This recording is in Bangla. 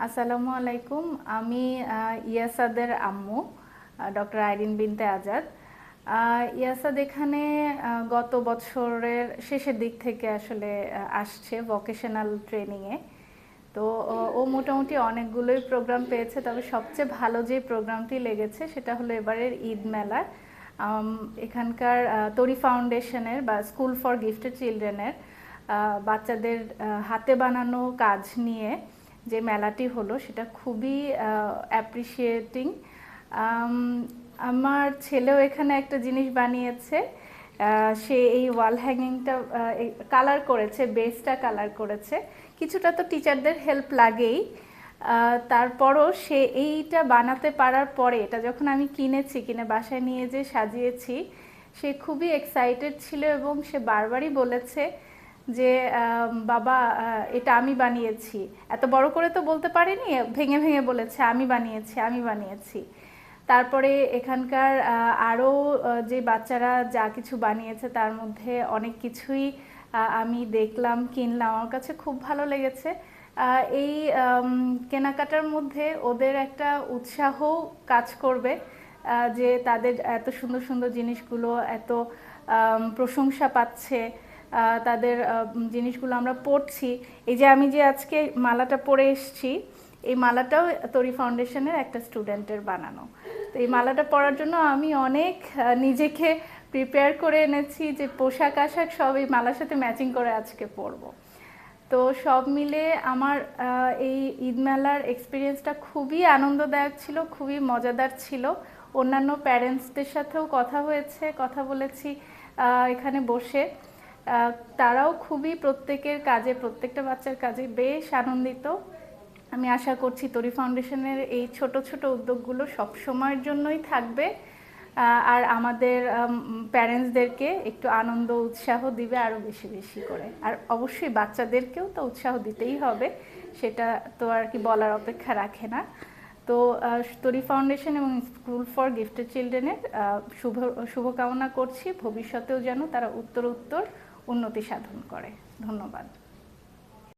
আসসালামু আলাইকুম। আমি ইয়াসাদের আম্মু, ডক্টর আইরিন বিনতে আজাদ। ইয়াসাদ এখানে গত বছরের শেষের দিক থেকে আসলে আসছে ভোকেশনাল ট্রেনিংয়ে। তো ও মোটামুটি অনেকগুলোই প্রোগ্রাম পেয়েছে, তবে সবচেয়ে ভালো যে প্রোগ্রামটি লেগেছে সেটা হলো এবারের ঈদ মেলা। এখানকার তরি ফাউন্ডেশনের বা স্কুল ফর গিফটেড চিলড্রেনের বাচ্চাদের হাতে বানানো কাজ নিয়ে যে মেলাটি হলো সেটা খুবই অ্যাপ্রিসিয়েটিং। আমার ছেলেও এখানে একটা জিনিস বানিয়েছে। সে এই ওয়াল হ্যাঙ্গিংটা কালার করেছে, বেসটা কালার করেছে। কিছুটা তো টিচারদের হেল্প লাগেই, তারপরও সে এইটা বানাতে পারার পরে, এটা যখন আমি কিনে বাসায় নিয়ে যে সাজিয়েছি, সে খুবই এক্সাইটেড ছিল এবং সে বারবারই বলেছে যে বাবা এটা আমি বানিয়েছি। এত বড় করে তো বলতে পারিনি, ভেঙে ভেঙে বলেছে আমি বানিয়েছি আমি বানিয়েছি। তারপরে এখানকার আরও যে বাচ্চারা যা কিছু বানিয়েছে তার মধ্যে অনেক কিছুই আমি দেখলাম, কিনলাম, আমার কাছে খুব ভালো লেগেছে। এই কেনাকাটার মধ্যে ওদের একটা উৎসাহ কাজ করবে যে তাদের এত সুন্দর সুন্দর জিনিসগুলো এত প্রশংসা পাচ্ছে, তাদের জিনিসগুলো আমরা পড়ছি। এই যে আমি যে আজকে মালাটা পরে এসেছি, এই মালাটাও তরি ফাউন্ডেশনের একটা স্টুডেন্টের বানানো। তো এই মালাটা পরার জন্য আমি অনেক নিজেকে প্রিপেয়ার করে এনেছি যে পোশাক আশাক সব এই মালার সাথে ম্যাচিং করে আজকে পরবো। তো সব মিলে আমার এই ঈদ মেলার এক্সপিরিয়েন্সটা খুবই আনন্দদায়ক ছিল, খুবই মজাদার ছিল। অন্যান্য প্যারেন্টসদের সাথেও কথা হয়েছে, কথা বলেছি এখানে বসে। তারাও খুবই প্রত্যেকের কাজে, প্রত্যেকটা বাচ্চার কাজে বেশ আনন্দিত। আমি আশা করছি তরি ফাউন্ডেশনের এই ছোট ছোট উদ্যোগগুলো সব সময়ের জন্যই থাকবে, আর আমাদের প্যারেন্টসদেরকে একটু আনন্দ উৎসাহ দিবে আরও বেশি বেশি করে। আর অবশ্যই বাচ্চাদেরকেও তো উৎসাহ দিতেই হবে, সেটা তো আর কি বলার অপেক্ষা রাখে না। তো তরি ফাউন্ডেশন এবং স্কুল ফর গিফটেড চিলড্রেনের শুভকামনা করছি ভবিষ্যতেও যেন তারা উত্তর উন্নতি সাধন করে। ধন্যবাদ।